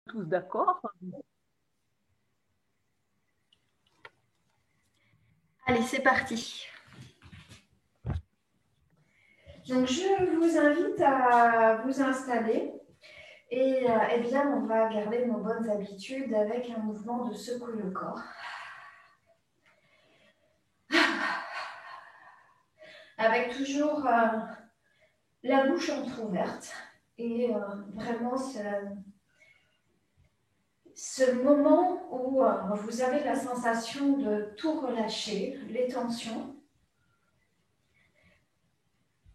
tous d'accord? Allez, c'est parti. Donc, je vous invite à vous installer et eh bien, on va garder nos bonnes habitudes avec un mouvement de secouer le corps. Avec toujours la bouche entrouverte et vraiment ce moment où vous avez la sensation de tout relâcher, les tensions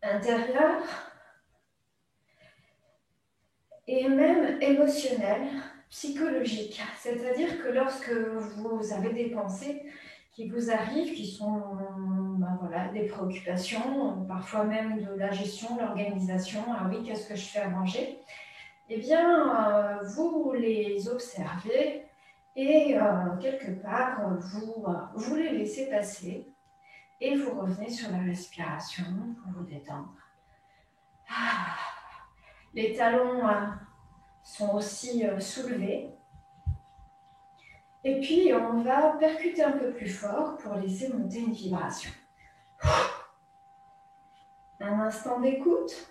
intérieures et même émotionnelles, psychologiques. C'est-à-dire que lorsque vous avez des pensées qui vous arrivent, qui sont voilà, des préoccupations, parfois même de la gestion, l'organisation, ah oui, qu'est-ce que je fais à manger? Eh bien, vous les observez et quelque part, vous les laissez passer et vous revenez sur la respiration pour vous détendre. Ah, les talons sont aussi soulevés. Et puis, on va percuter un peu plus fort pour laisser monter une vibration. Un instant d'écoute.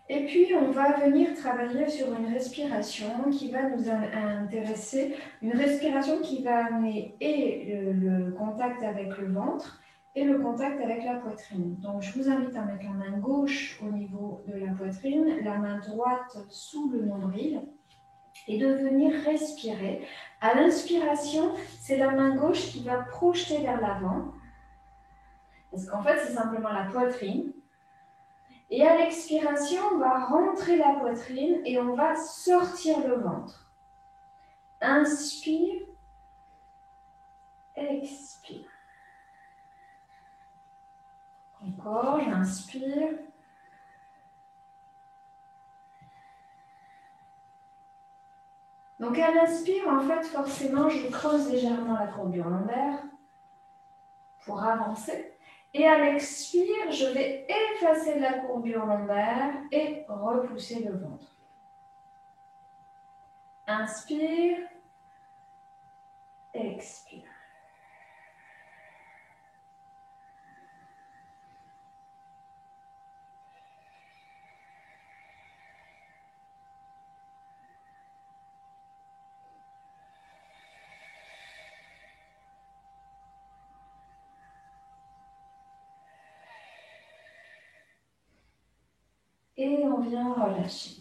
Et puis, on va venir travailler sur une respiration qui va nous intéresser, une respiration qui va amener et le contact avec le ventre et le contact avec la poitrine. Donc, je vous invite à mettre la main gauche au niveau de la poitrine, la main droite sous le nombril et de venir respirer. À l'inspiration, c'est la main gauche qui va projeter vers l'avant, parce qu'en fait, c'est simplement la poitrine. Et à l'expiration, on va rentrer la poitrine et on va sortir le ventre. Inspire, expire. Encore, j'inspire. Donc à l'inspire, en fait, forcément, je creuse légèrement la courbure lombaire pour avancer. Et à l'expire, je vais effacer la courbure lombaire et repousser le ventre. Inspire, expire. Et on vient relâcher.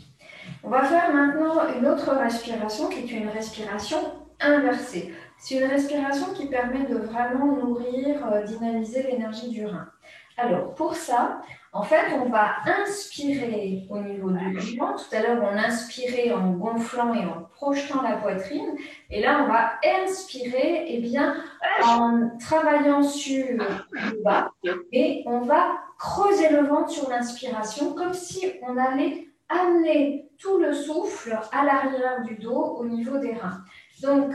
On va faire maintenant une autre respiration qui est une respiration inversée. C'est une respiration qui permet de vraiment nourrir, dynamiser l'énergie du rein. Alors, pour ça, en fait, on va inspirer au niveau du ventre. Tout à l'heure, on inspirait en gonflant et en projetant la poitrine. Et là, on va inspirer en travaillant sur le bas. Et on va creuser le ventre sur l'inspiration, comme si on allait amener tout le souffle à l'arrière du dos au niveau des reins. Donc,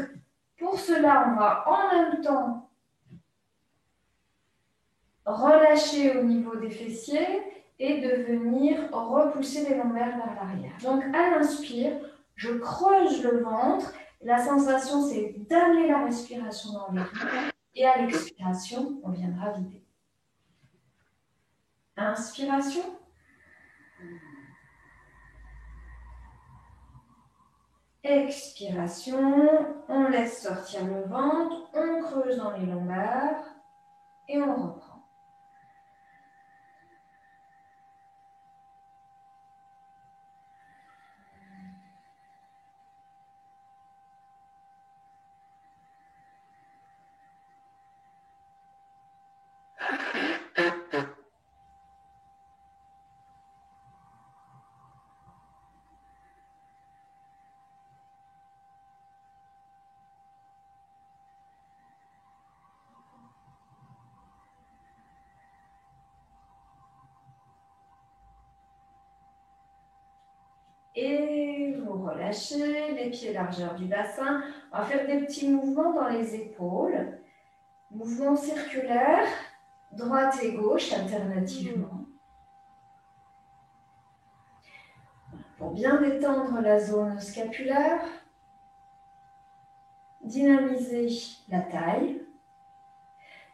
pour cela, on va en même temps relâcher au niveau des fessiers et de venir repousser les lombaires vers l'arrière. Donc, à l'inspire, je creuse le ventre. La sensation, c'est d'amener la respiration dans les reins. Et à l'expiration, on viendra vider. Inspiration. Expiration, on laisse sortir le ventre, on creuse dans les lombaires et on reprend. Et vous relâchez les pieds largeur du bassin. On va faire des petits mouvements dans les épaules. Mouvements circulaires, droite et gauche alternativement. pour bien détendre la zone scapulaire, dynamiser la taille.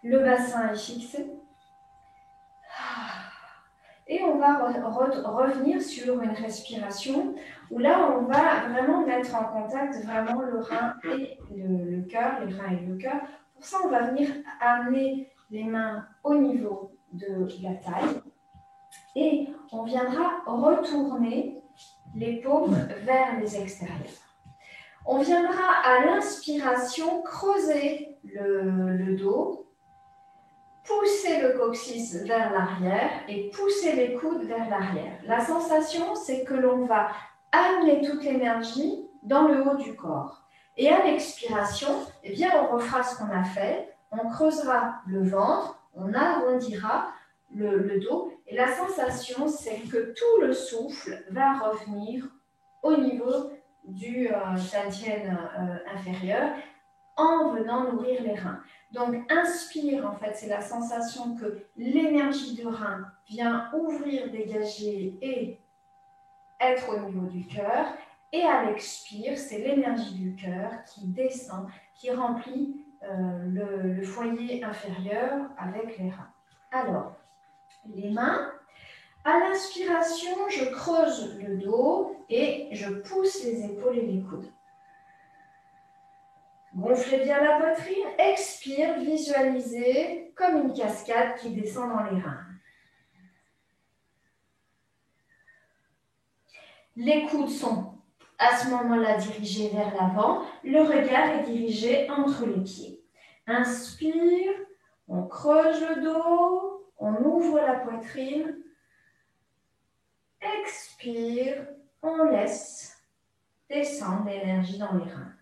Le bassin est fixé. Et on va revenir sur une respiration où là, on va vraiment mettre en contact vraiment le rein et le cœur, les reins et le cœur. Pour ça, on va venir amener les mains au niveau de la taille et on viendra retourner les paumes vers les extérieurs. On viendra à l'inspiration creuser le dos, pousser le coccyx vers l'arrière et pousser les coudes vers l'arrière. La sensation, c'est que l'on va amener toute l'énergie dans le haut du corps. Et à l'expiration, eh bien, on refera ce qu'on a fait. On creusera le ventre, on arrondira le dos. Et la sensation, c'est que tout le souffle va revenir au niveau du dantian inférieur en venant nourrir les reins. Donc, inspire, en fait, c'est la sensation que l'énergie du rein vient ouvrir, dégager et être au niveau du cœur. Et à l'expire, c'est l'énergie du cœur qui descend, qui remplit le foyer inférieur avec les reins. Alors, les mains. À l'inspiration, je creuse le dos et je pousse les épaules et les coudes. Gonflez bien la poitrine, expire, visualisez comme une cascade qui descend dans les reins. Les coudes sont à ce moment-là dirigés vers l'avant, le regard est dirigé entre les pieds. Inspire, on creuse le dos, on ouvre la poitrine. Expire, on laisse descendre l'énergie dans les reins.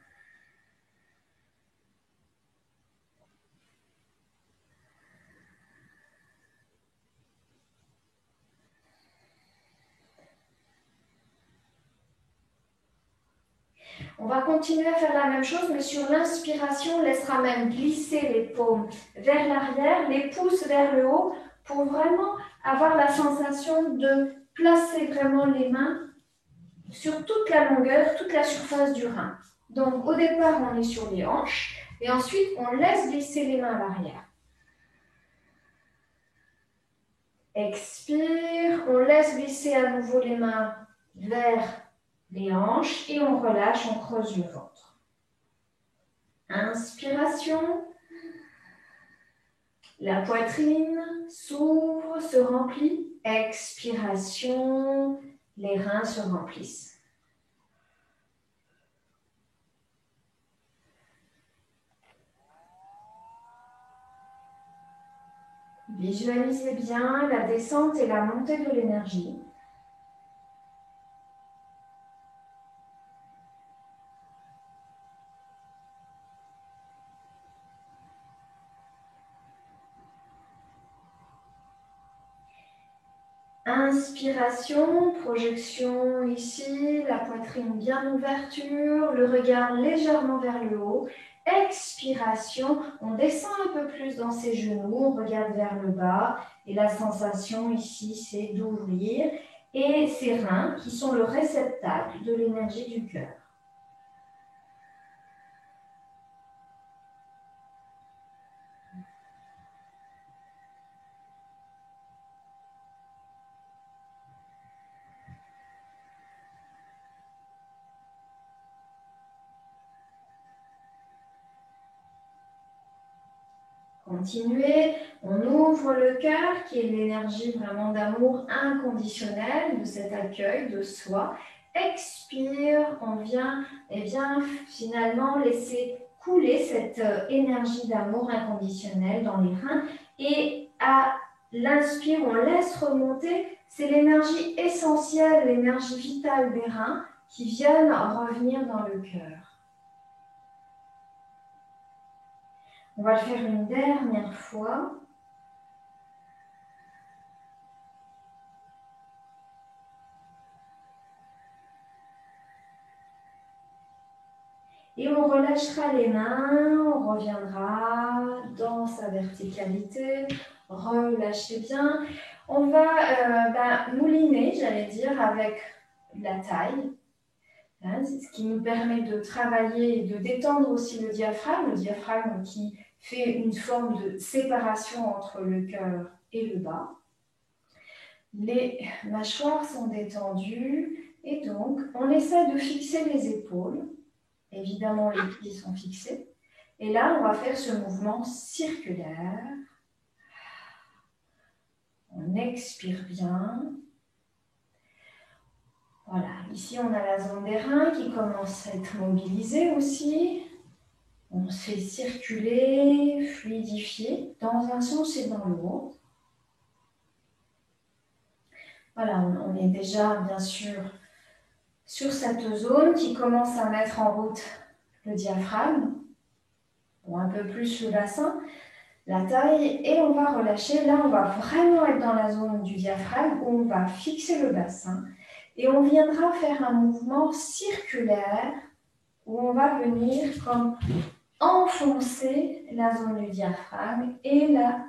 On va continuer à faire la même chose, mais sur l'inspiration, on laissera même glisser les paumes vers l'arrière, les pouces vers le haut, pour vraiment avoir la sensation de placer vraiment les mains sur toute la longueur, toute la surface du rein. Donc au départ, on est sur les hanches, et ensuite on laisse glisser les mains à l'arrière. Expire, on laisse glisser à nouveau les mains vers les hanches et on relâche, on creuse le ventre. Inspiration, la poitrine s'ouvre, se remplit. Expiration, les reins se remplissent. Visualisez bien la descente et la montée de l'énergie. Inspiration, projection ici, la poitrine bien en ouverture, le regard légèrement vers le haut. Expiration, on descend un peu plus dans ses genoux, on regarde vers le bas et la sensation ici c'est d'ouvrir et ses reins qui sont le réceptacle de l'énergie du cœur. Continuez, on ouvre le cœur qui est l'énergie vraiment d'amour inconditionnel, de cet accueil de soi. Expire, on vient finalement laisser couler cette énergie d'amour inconditionnel dans les reins et à l'inspire, on laisse remonter, c'est l'énergie essentielle, l'énergie vitale des reins qui viennent revenir dans le cœur. On va le faire une dernière fois. Et on relâchera les mains, on reviendra dans sa verticalité. Relâchez bien. On va mouliner, j'allais dire, avec la taille. Hein, c'est ce qui nous permet de travailler et de détendre aussi le diaphragme qui fait une forme de séparation entre le cœur et le bas. Les mâchoires sont détendues et donc on essaie de fixer les épaules. Évidemment, les pieds sont fixés. Et là, on va faire ce mouvement circulaire. On expire bien. Voilà, ici on a la zone des reins qui commence à être mobilisée aussi. On se fait circuler, fluidifier dans un sens et dans l'autre. Voilà, on est déjà bien sûr sur cette zone qui commence à mettre en route le diaphragme, ou un peu plus le bassin, la taille, et on va relâcher. Là, on va vraiment être dans la zone du diaphragme où on va fixer le bassin et on viendra faire un mouvement circulaire où on va venir comme enfoncer la zone du diaphragme et la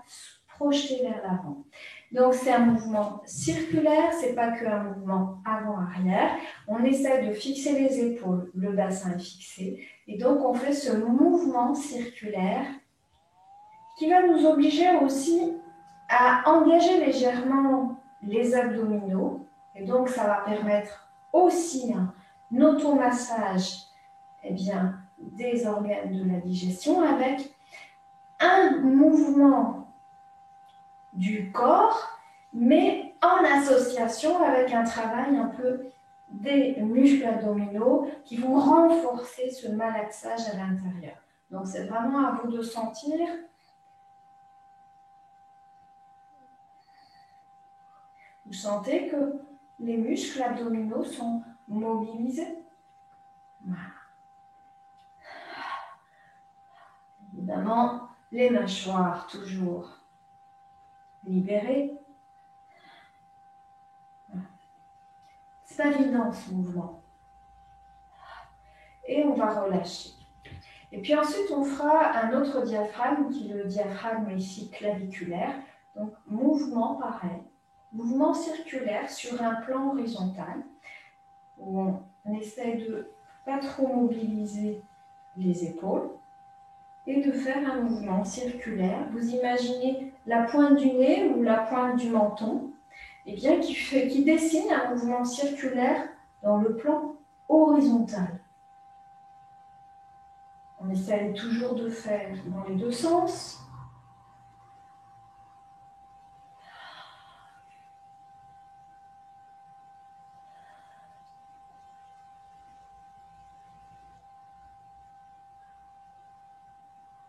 projeter vers l'avant. Donc, c'est un mouvement circulaire, ce n'est pas qu'un mouvement avant-arrière. On essaie de fixer les épaules, le bassin est fixé. Et donc, on fait ce mouvement circulaire qui va nous obliger aussi à engager légèrement les abdominaux. Et donc, ça va permettre aussi un automassage des organes de la digestion avec un mouvement du corps, mais en association avec un travail un peu des muscles abdominaux qui vont renforcer ce malaxage à l'intérieur. Donc, c'est vraiment à vous de sentir. Vous sentez que les muscles abdominaux sont mobilisés. Voilà. Évidemment, les mâchoires toujours libérées. Voilà. C'est pas évident ce mouvement. Et on va relâcher. Et puis ensuite, on fera un autre diaphragme qui est le diaphragme ici claviculaire. Donc, mouvement pareil. Mouvement circulaire sur un plan horizontal où on essaie de pas trop mobiliser les épaules et de faire un mouvement circulaire. Vous imaginez la pointe du nez ou la pointe du menton, qui dessine un mouvement circulaire dans le plan horizontal. On essaie toujours de faire dans les deux sens.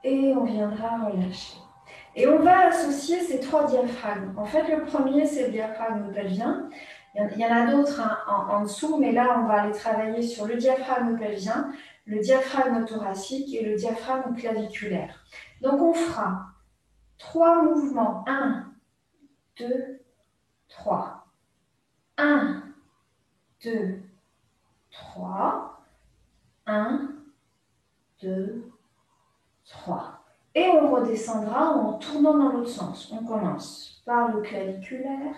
Et on viendra relâcher. Et on va associer ces trois diaphragmes. En fait, le premier, c'est le diaphragme pelvien. Il y en a d'autres en dessous, mais là, on va aller travailler sur le diaphragme pelvien, le diaphragme thoracique et le diaphragme claviculaire. Donc, on fera 3 mouvements. 1, 2, 3. 1, 2, 3. 1, 2, 3. Et on redescendra en tournant dans l'autre sens. On commence par le claviculaire,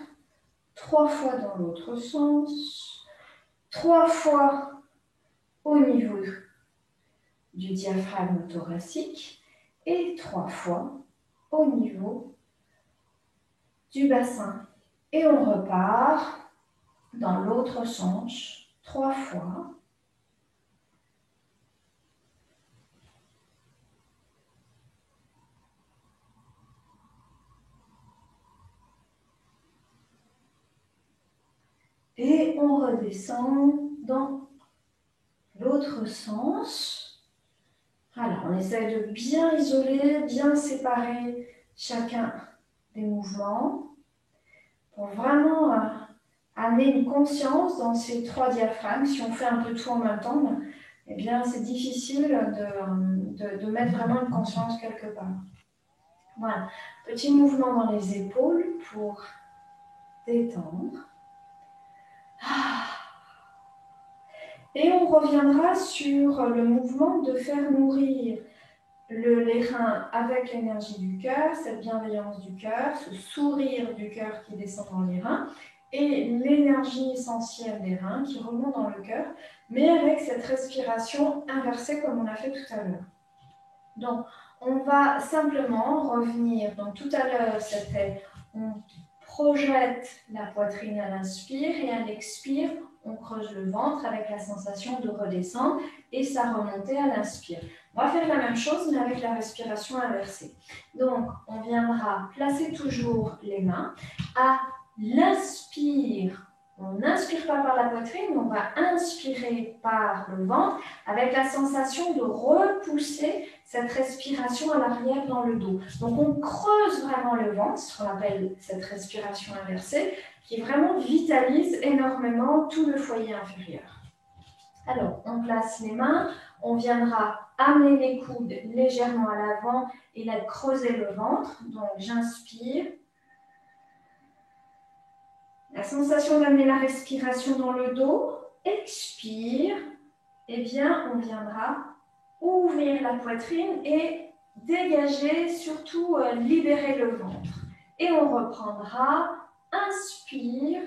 3 fois dans l'autre sens, 3 fois au niveau du diaphragme thoracique et 3 fois au niveau du bassin. Et on repart dans l'autre sens, 3 fois. Et on redescend dans l'autre sens. Voilà, on essaie de bien isoler, bien séparer chacun des mouvements pour vraiment amener une conscience dans ces 3 diaphragmes. Si on fait un peu tout en même temps, eh bien c'est difficile de mettre vraiment une conscience quelque part. Voilà, petit mouvement dans les épaules pour détendre. Et on reviendra sur le mouvement de faire nourrir les reins avec l'énergie du cœur, cette bienveillance du cœur, ce sourire du cœur qui descend dans les reins, et l'énergie essentielle des reins qui remonte dans le cœur, mais avec cette respiration inversée comme on a fait tout à l'heure. Donc, on va simplement revenir. Donc, tout à l'heure, c'était on projette la poitrine à l'inspire et à l'expire, on creuse le ventre avec la sensation de redescendre et ça remonter à l'inspire. On va faire la même chose mais avec la respiration inversée. Donc, on viendra placer toujours les mains à l'inspire. On n'inspire pas par la poitrine, on va inspirer par le ventre avec la sensation de repousser cette respiration à l'arrière dans le dos. Donc on creuse vraiment le ventre, ce qu'on appelle cette respiration inversée, qui vraiment vitalise énormément tout le foyer inférieur. Alors, on place les mains, on viendra amener les coudes légèrement à l'avant et là creuser le ventre. Donc j'inspire. La sensation d'amener la respiration dans le dos, expire, eh bien on viendra ouvrir la poitrine et dégager, surtout libérer le ventre. Et on reprendra, inspire,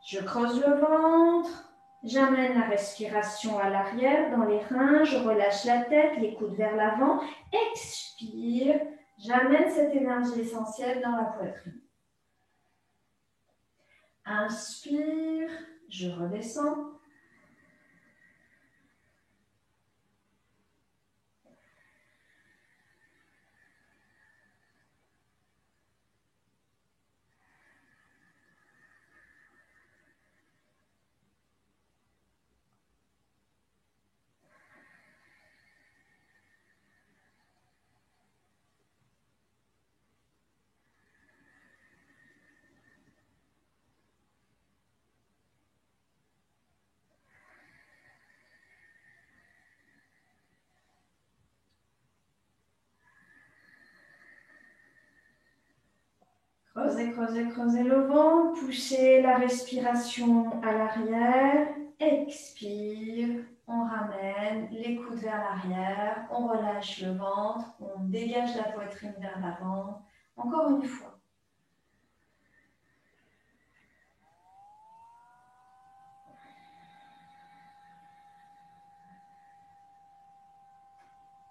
je creuse le ventre, j'amène la respiration à l'arrière dans les reins, je relâche la tête, les coudes vers l'avant, expire, j'amène cette énergie essentielle dans la poitrine. Inspire, je redescends. Creusez, creusez, creusez le ventre, poussez la respiration à l'arrière, expire, on ramène les coudes vers l'arrière, on relâche le ventre, on dégage la poitrine vers l'avant. Encore une fois.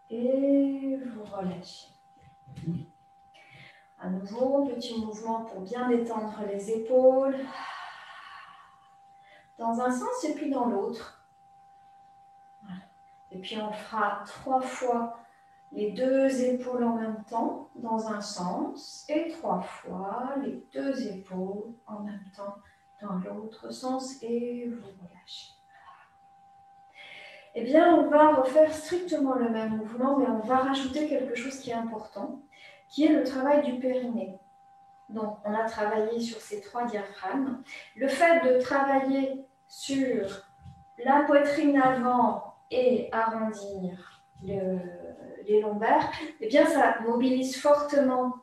Et vous relâchez. À nouveau, petit mouvement pour bien détendre les épaules. Dans un sens et puis dans l'autre. Voilà. Et puis on fera 3 fois les 2 épaules en même temps dans un sens et 3 fois les 2 épaules en même temps dans l'autre sens et vous relâchez. Eh bien, on va refaire strictement le même mouvement, mais on va rajouter quelque chose qui est important, qui est le travail du périnée. Donc, on a travaillé sur ces 3 diaphragmes. Le fait de travailler sur la poitrine avant et arrondir les lombaires, eh bien, ça mobilise fortement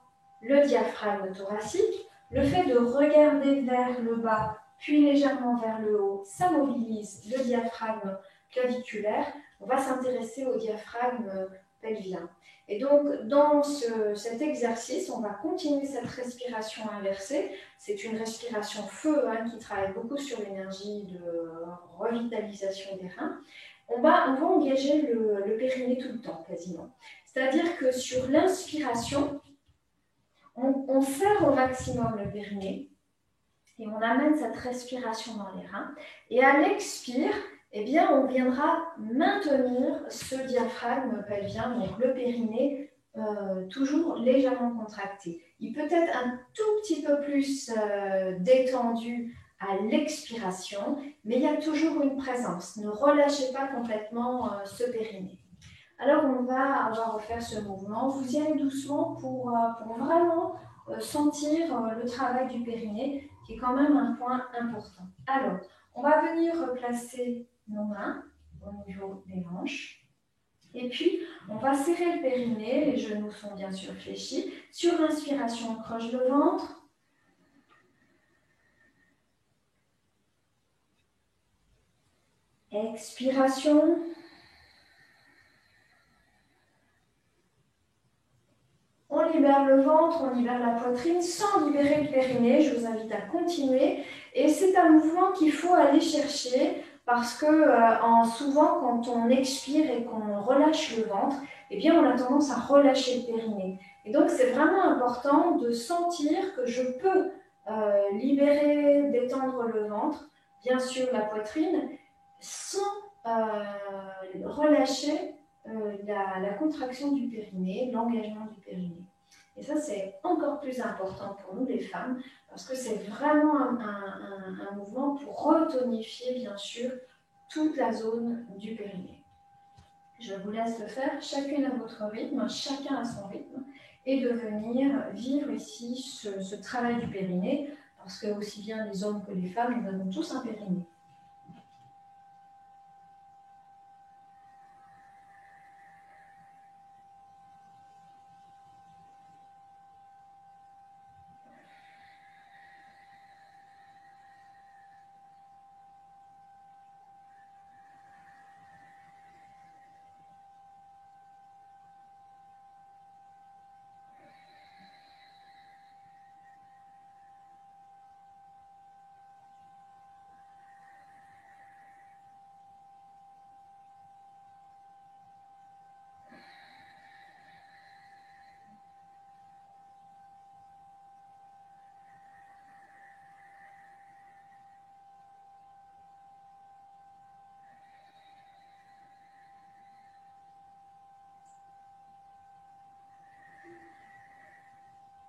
le diaphragme thoracique. Le fait de regarder vers le bas, puis légèrement vers le haut, ça mobilise le diaphragme claviculaire. On va s'intéresser au diaphragme pelvien. Et donc, dans cet exercice, on va continuer cette respiration inversée. C'est une respiration feu qui travaille beaucoup sur l'énergie de revitalisation des reins. On va engager le périnée tout le temps, quasiment. C'est-à-dire que sur l'inspiration, on serre au maximum le périnée et on amène cette respiration dans les reins. Et à l'expire, eh bien, on viendra maintenir ce diaphragme pelvien, donc le périnée, toujours légèrement contracté. Il peut être un tout petit peu plus détendu à l'expiration, mais il y a toujours une présence. Ne relâchez pas complètement ce périnée. Alors, on va refaire ce mouvement. Vous y allez doucement pour vraiment sentir le travail du périnée, qui est quand même un point important. Alors, on va venir replacer nos mains au niveau des hanches. Et puis, on va serrer le périnée. Les genoux sont bien sûr fléchis. Sur l'inspiration, on creuse le ventre. Expiration. On libère libère le ventre, on libère la poitrine sans libérer le périnée. Je vous invite à continuer. Et c'est un mouvement qu'il faut aller chercher parce que souvent, quand on expire et qu'on relâche le ventre, eh bien, on a tendance à relâcher le périnée. Et donc, c'est vraiment important de sentir que je peux libérer, détendre le ventre, bien sûr la poitrine, sans relâcher la contraction du périnée, l'engagement du périnée. Et ça, c'est encore plus important pour nous les femmes, parce que c'est vraiment un mouvement pour retonifier, bien sûr, toute la zone du périnée. Je vous laisse le faire, chacune à votre rythme, chacun à son rythme, et de venir vivre ici ce travail du périnée, parce que aussi bien les hommes que les femmes, nous avons tous un périnée.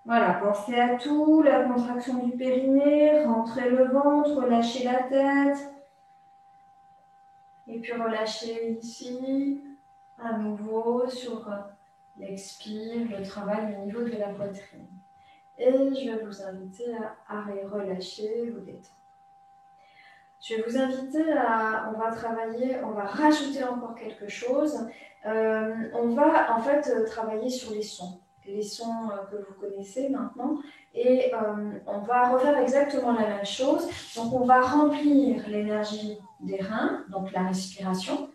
Voilà, pensez à tout, la contraction du périnée, rentrez le ventre, relâchez la tête. Et puis relâchez ici, à nouveau sur l'expire, le travail au niveau de la poitrine. Et je vais vous inviter à relâcher, vous détendre. Je vais vous inviter on va travailler, on va rajouter encore quelque chose. On va en fait travailler sur les sons que vous connaissez maintenant. Et on va refaire exactement la même chose. Donc on va remplir l'énergie des reins, donc la respiration.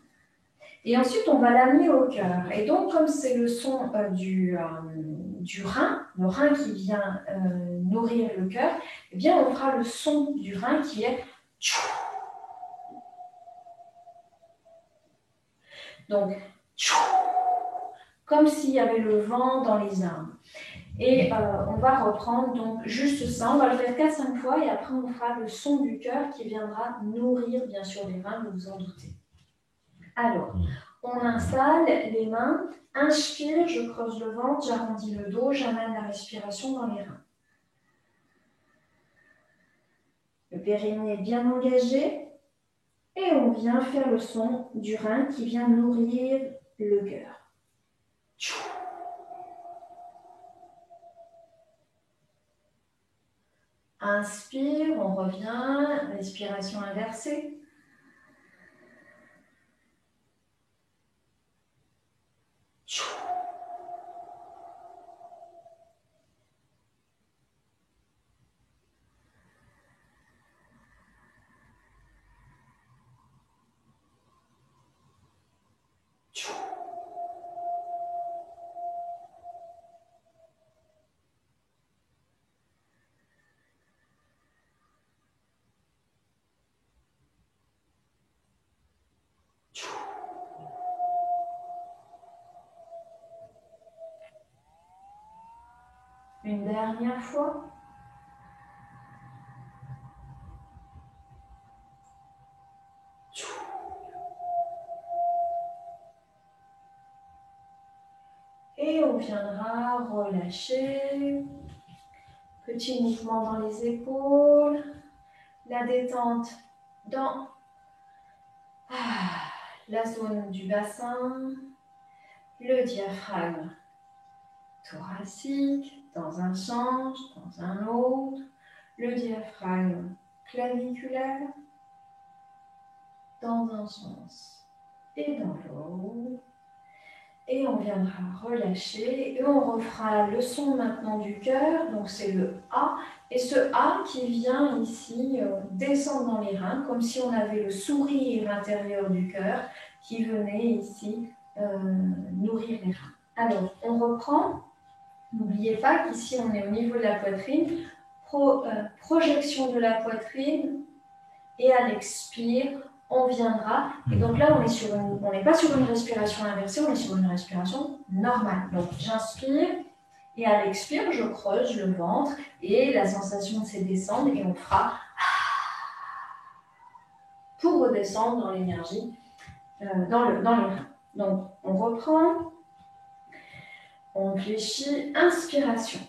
Et ensuite, on va l'amener au cœur. Et donc, comme c'est le son du rein, le rein qui vient nourrir le cœur, eh bien, on fera le son du rein qui est tchou. Donc, tchou, comme s'il y avait le vent dans les armes. Et on va reprendre donc juste ça, on va le faire 4-5 fois et après on fera le son du cœur qui viendra nourrir bien sûr les reins, vous vous en doutez. Alors, on installe les mains, inspire, je creuse le ventre, j'arrondis le dos, j'amène la respiration dans les reins. Le périnée est bien engagé et on vient faire le son du rein qui vient nourrir le cœur. Inspire, on revient, respiration inversée. Une dernière fois. Et on viendra relâcher. Petit mouvement dans les épaules. La détente dans la zone du bassin. Le diaphragme thoracique dans un sens, dans un autre. Le diaphragme claviculaire dans un sens et dans l'autre. Et on viendra relâcher et on refera le son maintenant du cœur, donc c'est le A. Et ce A qui vient ici descendre dans les reins, comme si on avait le sourire intérieur du cœur qui venait ici nourrir les reins. Alors, on reprend. N'oubliez pas qu'ici, on est au niveau de la poitrine, projection de la poitrine, et à l'expire, on viendra. Et donc là, on n'est pas sur une respiration inversée, on est sur une respiration normale. Donc j'inspire, et à l'expire, je creuse le ventre, et la sensation c'est descendre, et on fera pour redescendre dans l'énergie, dans les reins. Donc on reprend, on réfléchit, inspiration.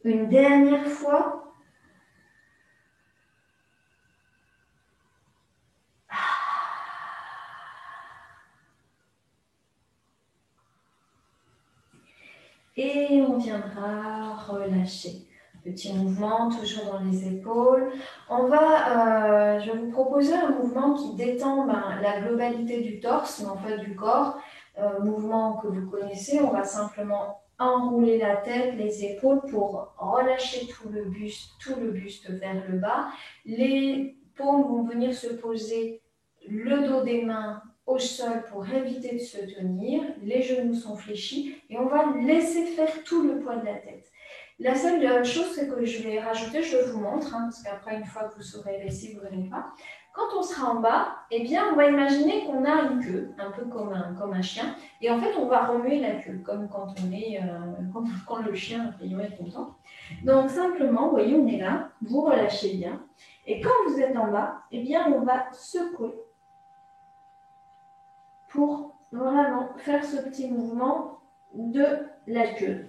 Une dernière fois. Et on viendra relâcher. Petit mouvement, toujours dans les épaules. Je vais vous proposer un mouvement qui détend la globalité du torse, mais en fait du corps. Mouvement que vous connaissez, on va simplement enrouler la tête, les épaules pour relâcher tout le buste vers le bas. Les paumes vont venir se poser, le dos des mains au sol pour éviter de se tenir, les genoux sont fléchis et on va laisser faire tout le poids de la tête. La seule chose que je vais rajouter, je vous montre, parce qu'après une fois que vous saurez laisser, vous ne verrez pas. Quand on sera en bas, eh bien, on va imaginer qu'on a une queue, un peu comme un chien, et en fait, on va remuer la queue, comme quand quand le chien est content. Donc simplement, vous voyez, on est là, vous relâchez bien, et quand vous êtes en bas, eh bien, on va secouer pour vraiment faire ce petit mouvement de la queue,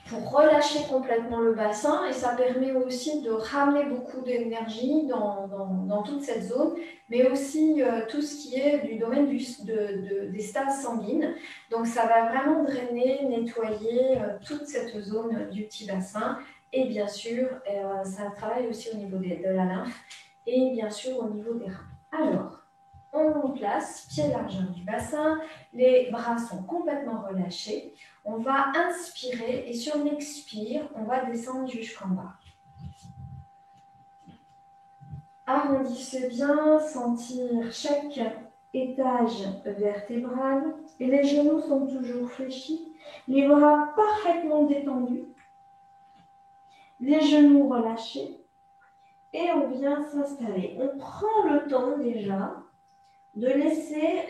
pour relâcher complètement le bassin, et ça permet aussi de ramener beaucoup d'énergie dans toute cette zone, mais aussi tout ce qui est du domaine des stades sanguines. Donc ça va vraiment drainer, nettoyer toute cette zone du petit bassin, et bien sûr, ça travaille aussi au niveau de la lymphe, et bien sûr au niveau des reins. Alors, on place, pied largeur du bassin, les bras sont complètement relâchés. On va inspirer et sur l'expire, on va descendre jusqu'en bas. Arrondissez bien, sentir chaque étage vertébral. Et les genoux sont toujours fléchis, les bras parfaitement détendus, les genoux relâchés. Et on vient s'installer. On prend le temps déjà de laisser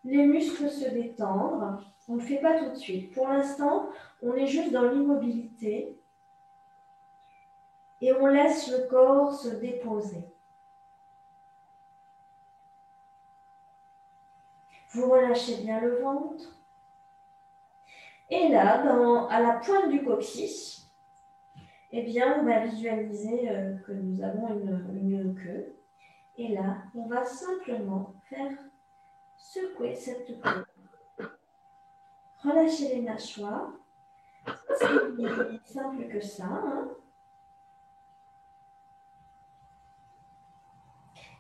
les muscles se détendre. On ne le fait pas tout de suite. Pour l'instant, on est juste dans l'immobilité et on laisse le corps se déposer. Vous relâchez bien le ventre. Et là, à la pointe du coccyx, on va visualiser que nous avons une queue. Et là, on va simplement faire secouer cette queue. Relâchez les mâchoires. C'est simple que ça.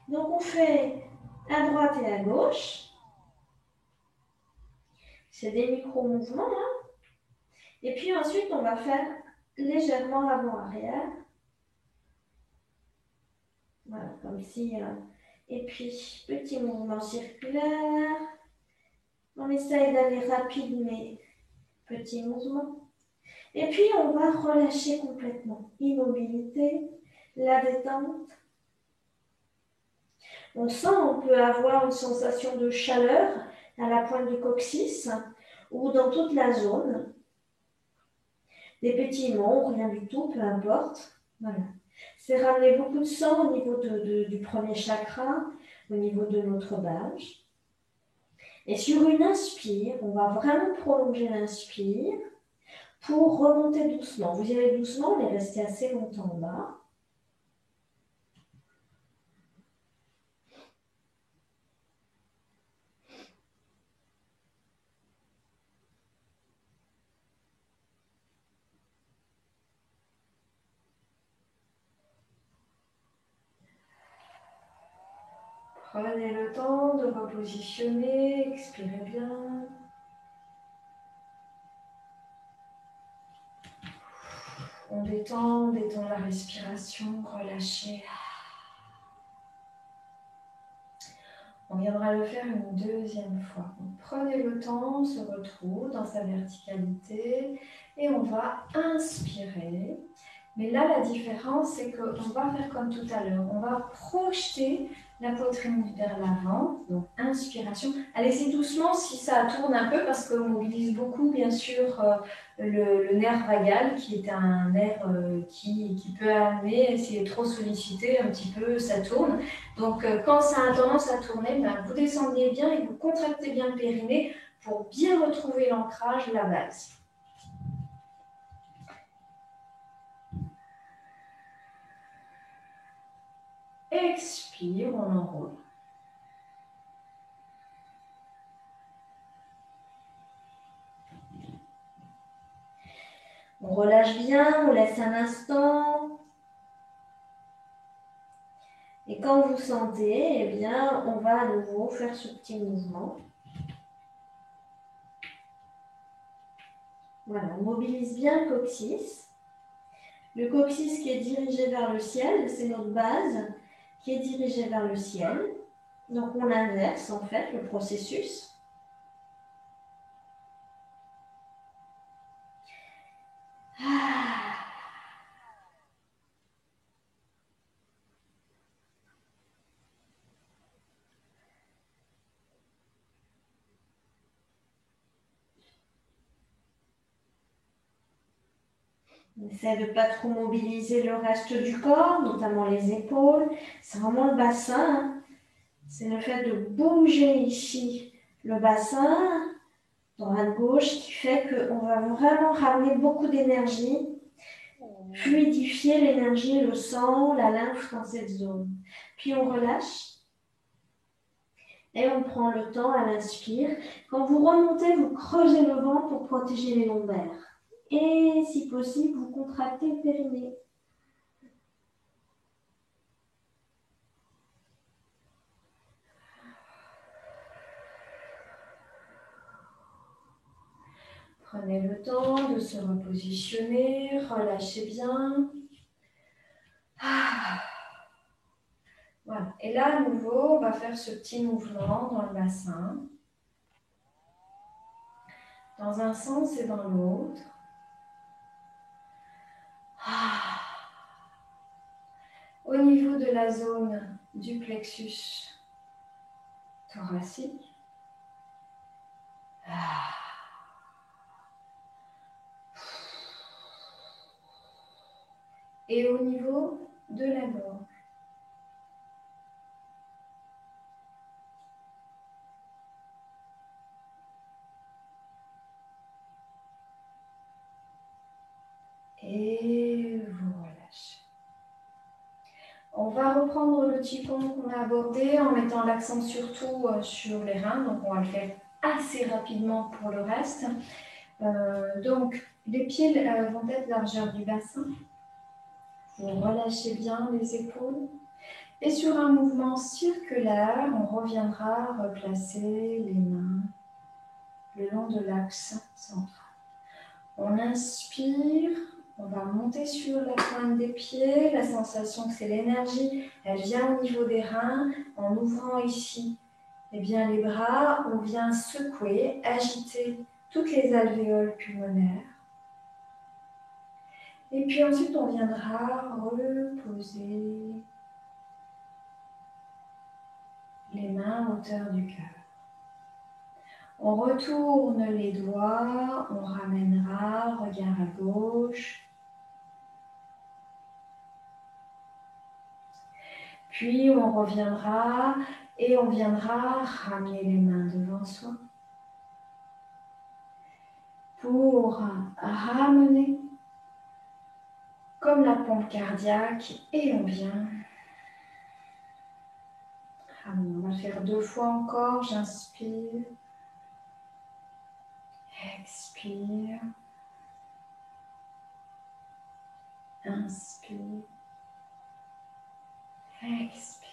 Donc, on fait à droite et à gauche. C'est des micro-mouvements. Et puis ensuite, on va faire légèrement avant-arrière. Voilà, comme si. Et puis, petit mouvement circulaire. On essaye d'aller rapide, mais petit mouvement. Et puis, on va relâcher complètement. Immobilité, la détente. On peut avoir une sensation de chaleur à la pointe du coccyx ou dans toute la zone. Des pétillements, rien du tout, peu importe. Voilà. C'est ramener beaucoup de sang au niveau du premier chakra, au niveau de notre base. Et sur une inspire, on va vraiment prolonger l'inspire pour remonter doucement. Vous irez doucement, mais restez assez longtemps là. Prenez le temps de repositionner, expirez bien. On détend la respiration, relâchez. On viendra le faire une deuxième fois. Donc, prenez le temps, on se retrouve dans sa verticalité et on va inspirer. Mais là, la différence, c'est qu'on va faire comme tout à l'heure. On va projeter la poitrine vers l'avant. Donc, inspiration. Allez-y doucement si ça tourne un peu parce qu'on mobilise beaucoup, bien sûr, le nerf vagal qui est un nerf qui peut amener, s'il est trop sollicité, un petit peu, ça tourne. Donc, quand ça a tendance à tourner, ben, vous descendez bien et vous contractez bien le périnée pour bien retrouver l'ancrage, la base. Expire, on enroule. On relâche bien, on laisse un instant. Et quand vous sentez, eh bien, on va à nouveau faire ce petit mouvement. Voilà, on mobilise bien le coccyx. Le coccyx qui est dirigé vers le ciel, c'est notre base qui est dirigée vers le ciel. Donc on inverse en fait le processus. On essaie de ne pas trop mobiliser le reste du corps, notamment les épaules. C'est vraiment le bassin. Hein. C'est le fait de bouger ici le bassin, droite-gauche, qui fait qu'on va vraiment ramener beaucoup d'énergie, fluidifier l'énergie, le sang, la lymphe dans cette zone. Puis on relâche et on prend le temps à l'inspire. Quand vous remontez, vous creusez le ventre pour protéger les lombaires. Et si possible, vous contractez le périnée. Prenez le temps de se repositionner, relâchez bien. Voilà. Et là, à nouveau, on va faire ce petit mouvement dans le bassin, dans un sens et dans l'autre. Au niveau de la zone du plexus thoracique. Et au niveau de la gorge. Et vous relâchez. On va reprendre le qigong qu'on a abordé en mettant l'accent surtout sur les reins. Donc on va le faire assez rapidement pour le reste. Donc les pieds vont être largeur du bassin. Vous relâchez bien les épaules. Et sur un mouvement circulaire, on reviendra replacer les mains le long de l'axe central. On inspire, on va monter sur la pointe des pieds. La sensation que c'est l'énergie, elle vient au niveau des reins. En ouvrant ici eh bien, les bras, on vient secouer, agiter toutes les alvéoles pulmonaires. Et puis ensuite, on viendra reposer les mains à hauteur du cœur. On retourne les doigts, on ramènera, regard à gauche. Puis on reviendra et on viendra ramener les mains devant soi pour ramener comme la pompe cardiaque et on vient ramener. On va le faire 2 fois encore. J'inspire, expire, inspire, expire.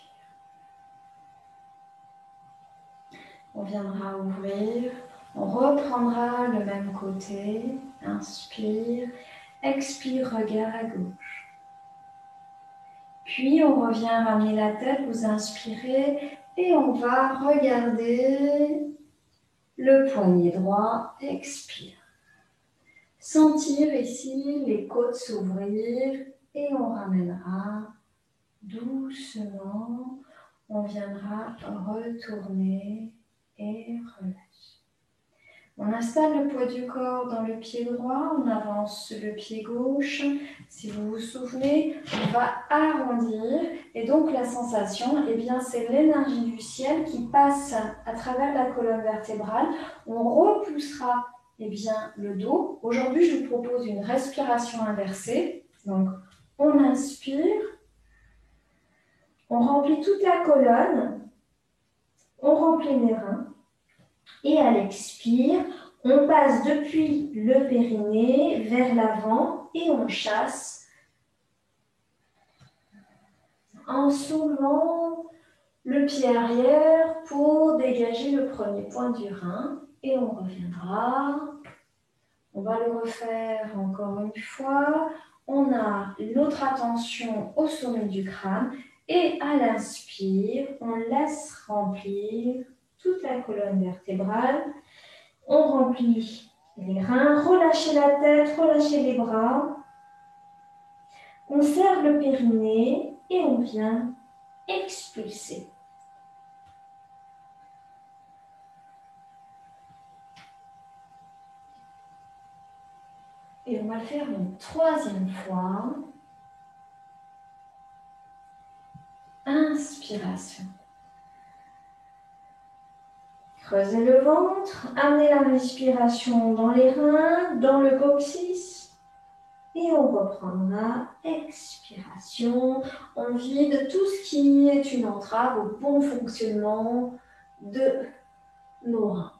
On viendra ouvrir, on reprendra le même côté, inspire, expire, regard à gauche. Puis on revient ramener la tête, vous inspirez et on va regarder le poignet droit, expire. Sentir ici les côtes s'ouvrir et on ramènera doucement, on viendra retourner et relâcher. On installe le poids du corps dans le pied droit, on avance le pied gauche. Si vous vous souvenez, on va arrondir et donc la sensation, eh bien, c'est l'énergie du ciel qui passe à travers la colonne vertébrale. On repoussera eh bien, le dos. Aujourd'hui, je vous propose une respiration inversée. Donc, on inspire, on remplit toute la colonne, on remplit les reins. Et à l'expire, on passe depuis le périnée vers l'avant et on chasse en soulevant le pied arrière pour dégager le premier point du rein. Et on reviendra. On va le refaire encore une fois. On a notre attention au sommet du crâne et à l'inspire, on laisse remplir toute la colonne vertébrale. On remplit les reins, relâchez la tête, relâchez les bras. On serre le périnée et on vient expulser. Et on va le faire une 3e fois. Inspiration. Creusez le ventre, amenez la respiration dans les reins, dans le coccyx. Et on reprendra, expiration. On vide tout ce qui est une entrave au bon fonctionnement de nos reins.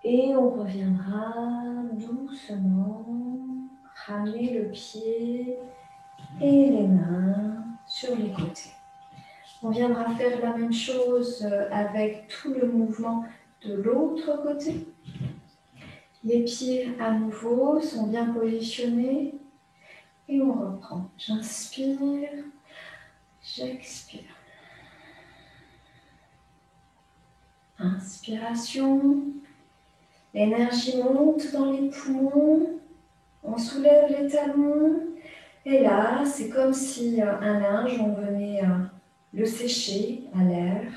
Et on reviendra doucement, ramener le pied et les mains sur les côtés. On viendra faire la même chose avec tout le mouvement de l'autre côté. Les pieds à nouveau sont bien positionnés et on reprend. J'inspire, j'expire. Inspiration, l'énergie monte dans les poumons, on soulève les talons et là c'est comme si un linge, on venait le sécher à l'air,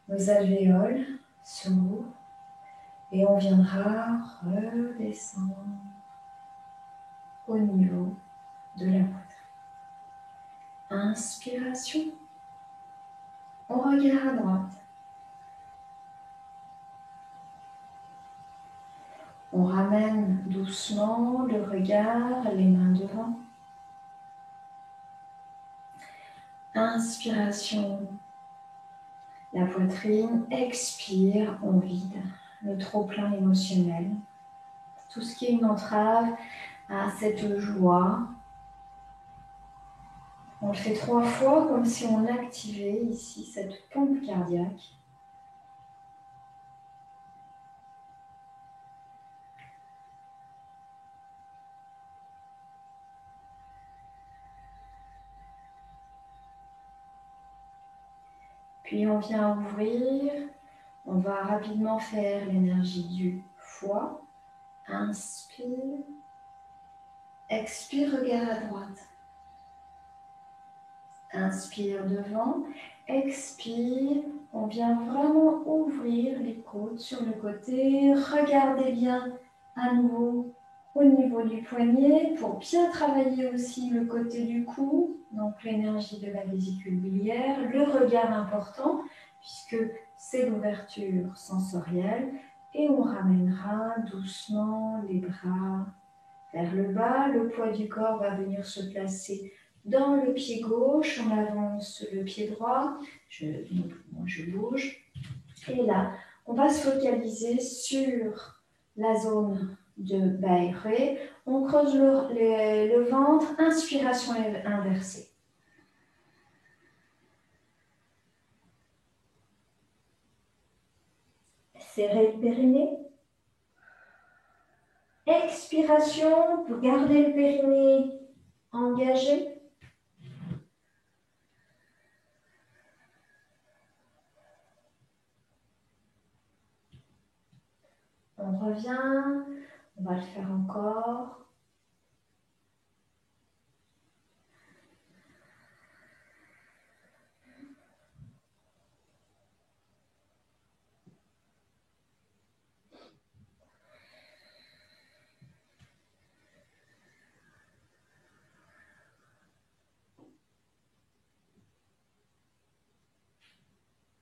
nos alvéoles s'ouvrent. Et on viendra redescendre au niveau de la poitrine. Inspiration. On regarde à droite. On ramène doucement le regard, les mains devant. Inspiration. La poitrine. Expire, on vide le trop-plein émotionnel. Tout ce qui est une entrave à cette joie. On le fait 3 fois comme si on activait ici cette pompe cardiaque. Puis on vient ouvrir. On va rapidement faire l'énergie du foie. Inspire. Expire, regard à droite. Inspire devant. Expire. On vient vraiment ouvrir les côtes sur le côté. Regardez bien à nouveau au niveau du poignet pour bien travailler aussi le côté du cou, donc l'énergie de la vésicule biliaire, le regard important puisque c'est l'ouverture sensorielle et on ramènera doucement les bras vers le bas, le poids du corps va venir se placer dans le pied gauche, on avance le pied droit, moi je bouge et là on va se focaliser sur la zone de Bairé. On creuse le ventre, inspiration inversée. Serrez le périnée. Expiration pour garder le périnée engagé. On revient, on va le faire encore.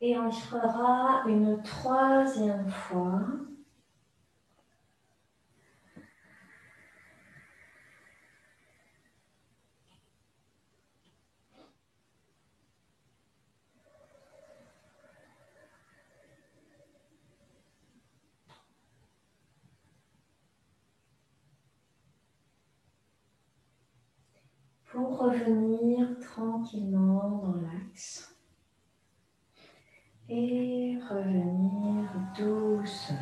Et on fera une troisième fois. Pour revenir tranquillement dans l'axe. Et revenir doucement.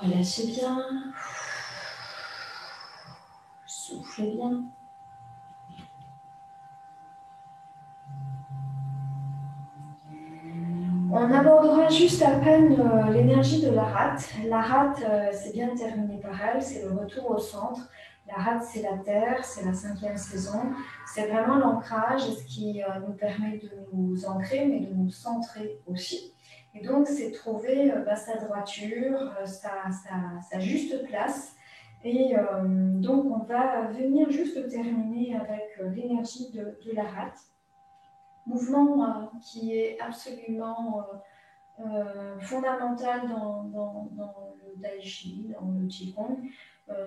Relâchez bien. Soufflez bien. On abordera juste à peine l'énergie de la rate. La rate, c'est bien terminé par elle, c'est le retour au centre. La rate, c'est la terre, c'est la 5e saison. C'est vraiment l'ancrage, ce qui nous permet de nous ancrer, mais de nous centrer aussi. Et donc, c'est trouver sa droiture, sa juste place. Et donc, on va venir juste terminer avec l'énergie de la rate. Mouvement qui est absolument fondamental dans le Tai Chi, dans le Qigong.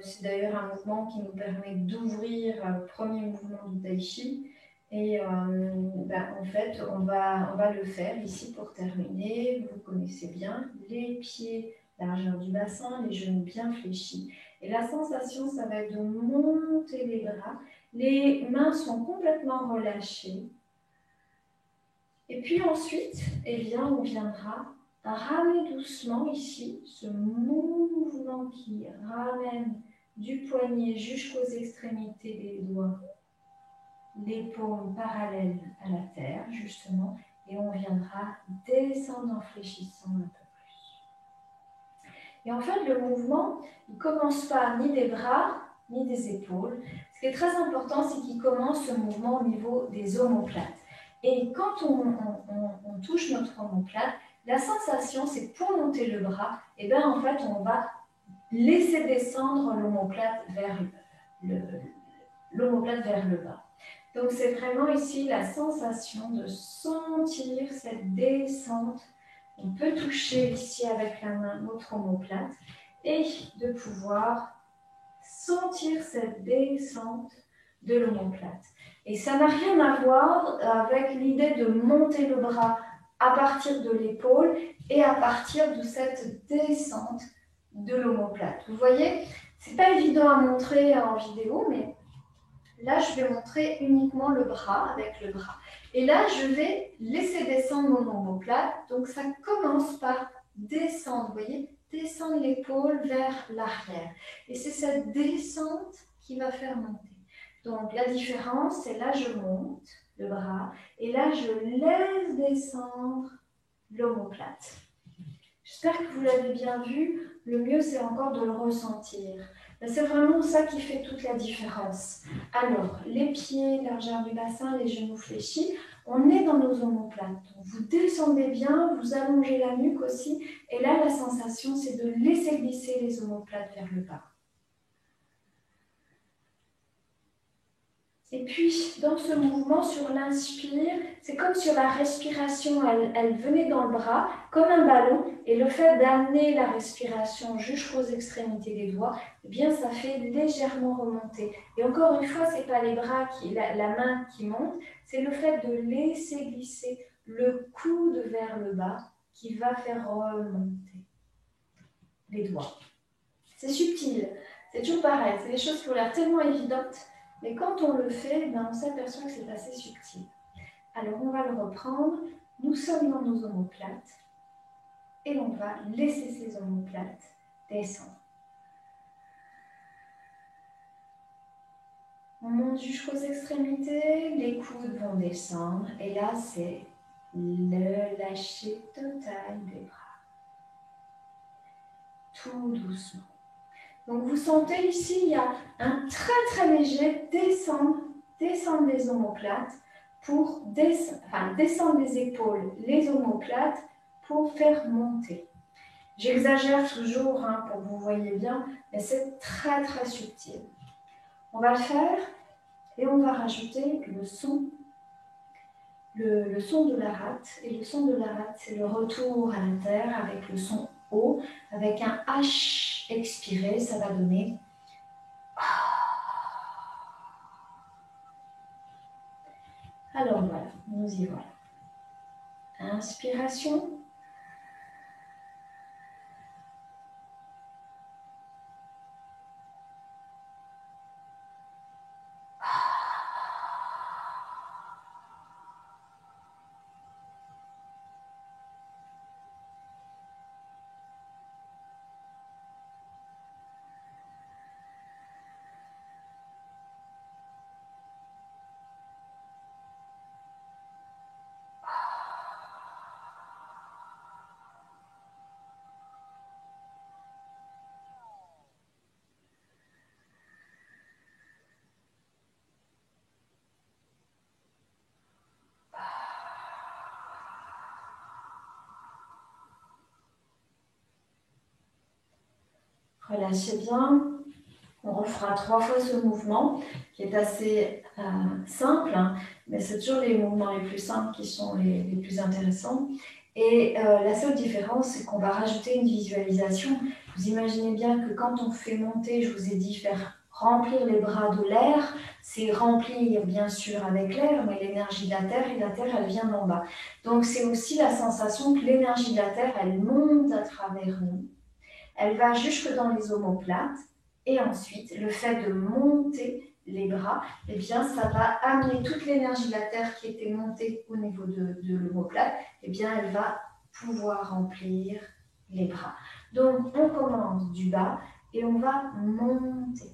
C'est d'ailleurs un mouvement qui nous permet d'ouvrir le premier mouvement du Tai Chi. Et en fait, on va le faire ici pour terminer. Vous connaissez bien les pieds, largeur du bassin, les genoux bien fléchis. Et la sensation, ça va être de monter les bras. Les mains sont complètement relâchées. Et puis ensuite, eh bien, on viendra ramer doucement ici, ce mouvement qui ramène du poignet jusqu'aux extrémités des doigts, l'épaule parallèle à la terre, justement, et on viendra descendre en fléchissant un peu plus. Et en fait, le mouvement, il ne commence pas ni des bras, ni des épaules. Ce qui est très important, c'est qu'il commence ce mouvement au niveau des omoplates. Et quand on touche notre omoplate, la sensation, c'est pour monter le bras, et bien en fait, on va laisser descendre l'omoplate vers le bas. Donc, c'est vraiment ici la sensation de sentir cette descente. On peut toucher ici avec la main notre omoplate et de pouvoir sentir cette descente de l'omoplate. Et ça n'a rien à voir avec l'idée de monter le bras à partir de l'épaule et à partir de cette descente de l'omoplate. Vous voyez, c'est pas évident à montrer en vidéo, mais là, je vais montrer uniquement le bras avec le bras. Et là, je vais laisser descendre mon omoplate. Donc, ça commence par descendre, vous voyez, descendre l'épaule vers l'arrière. Et c'est cette descente qui va faire monter. Donc, la différence, c'est là, je monte le bras et là, je laisse descendre l'omoplate. J'espère que vous l'avez bien vu. Le mieux, c'est encore de le ressentir. C'est vraiment ça qui fait toute la différence. Alors, les pieds, largeur du bassin, les genoux fléchis. On est dans nos omoplates. Donc, vous descendez bien, vous allongez la nuque aussi. Et là, la sensation, c'est de laisser glisser les omoplates vers le bas. Et puis, dans ce mouvement, sur l'inspire, c'est comme si la respiration, elle venait dans le bras, comme un ballon, et le fait d'amener la respiration jusqu'aux extrémités des doigts, eh bien, ça fait légèrement remonter. Et encore une fois, ce n'est pas les bras, la main qui monte, c'est le fait de laisser glisser le coude vers le bas qui va faire remonter les doigts. C'est subtil, c'est toujours pareil, c'est des choses qui ont l'air tellement évidentes, mais quand on le fait, on s'aperçoit que c'est assez subtil. Alors on va le reprendre, nous sommes dans nos omoplates et on va laisser ces omoplates descendre. On monte jusqu'aux extrémités, les coudes vont descendre et là c'est le lâcher total des bras. Tout doucement. Donc vous sentez ici, il y a un très léger descendre des omoplates pour descendre les épaules, les omoplates pour faire monter. J'exagère toujours pour que vous voyez bien, mais c'est très subtil. On va le faire et on va rajouter le son de la rate. Et le son de la rate, c'est le retour à la terre avec le son O, avec un H expiré, ça va donner. Alors voilà, nous y voilà. Inspiration. Relâchez bien. On refera 3 fois ce mouvement qui est assez simple, mais c'est toujours les mouvements les plus simples qui sont les plus intéressants. Et la seule différence, c'est qu'on va rajouter une visualisation. Vous imaginez bien que quand on fait monter, je vous ai dit faire remplir les bras de l'air, c'est remplir bien sûr avec l'air, mais l'énergie de la terre, et la terre, elle vient d'en bas. Donc c'est aussi la sensation que l'énergie de la terre, elle monte à travers nous. Elle va jusque dans les omoplates et ensuite, le fait de monter les bras, eh bien, ça va amener toute l'énergie de la terre qui était montée au niveau de l'omoplate, eh bien, elle va pouvoir remplir les bras. Donc, on commence du bas et on va monter.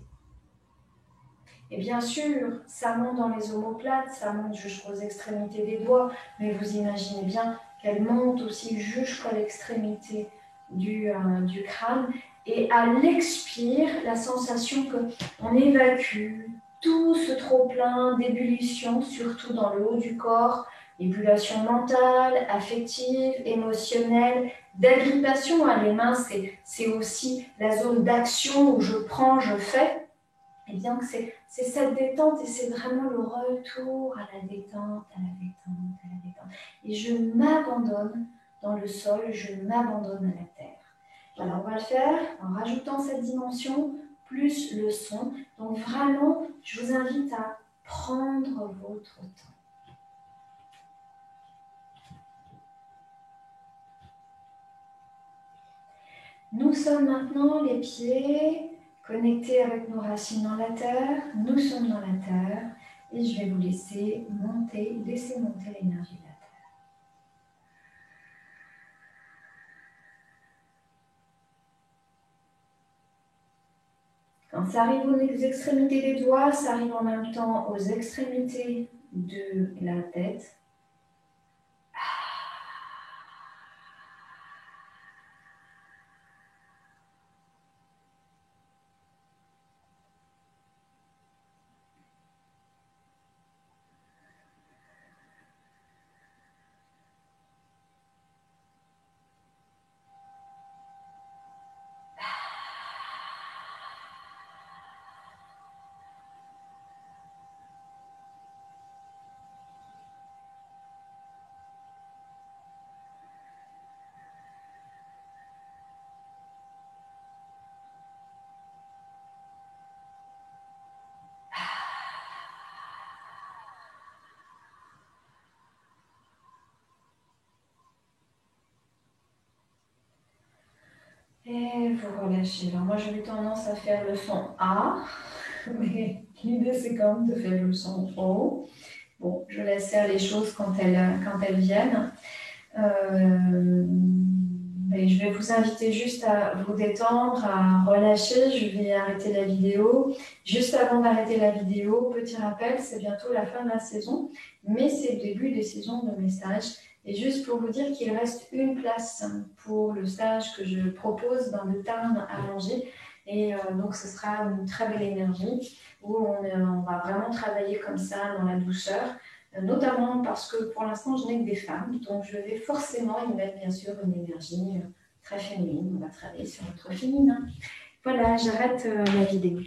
Et bien sûr, ça monte dans les omoplates, ça monte jusqu'aux extrémités des doigts, mais vous imaginez bien qu'elle monte aussi jusqu'à l'extrémité du crâne. Et à l'expire, la sensation qu'on évacue tout ce trop-plein d'ébullition, surtout dans le haut du corps, ébullition mentale, affective, émotionnelle, d'agrippation. Les mains, c'est aussi la zone d'action où je prends, je fais. Et bien que c'est cette détente et c'est vraiment le retour à la détente, à la détente, à la détente. Et je m'abandonne dans le sol, je m'abandonne à la terre. Alors on va le faire en rajoutant cette dimension plus le son. Donc vraiment, je vous invite à prendre votre temps. Nous sommes maintenant les pieds connectés avec nos racines dans la terre. Nous sommes dans la terre et je vais vous laisser monter l'énergie de la terre. Quand ça arrive aux extrémités des doigts, ça arrive en même temps aux extrémités de la tête. Et vous relâchez. Alors moi j'avais tendance à faire le son A, mais l'idée c'est quand même de faire le son O. Bon, je laisse faire les choses quand elles viennent. Et je vais vous inviter juste à vous détendre, à relâcher. Je vais arrêter la vidéo. Juste avant d'arrêter la vidéo, petit rappel, c'est bientôt la fin de la saison, mais c'est le début des saisons de mes stages. Et juste pour vous dire qu'il reste une place pour le stage que je propose dans le Tarn à Angers. Et donc, ce sera une très belle énergie où on va vraiment travailler comme ça dans la douceur. Notamment parce que pour l'instant, je n'ai que des femmes, donc je vais forcément y mettre bien sûr une énergie très féminine. On va travailler sur notre féminin. Voilà, j'arrête la vidéo.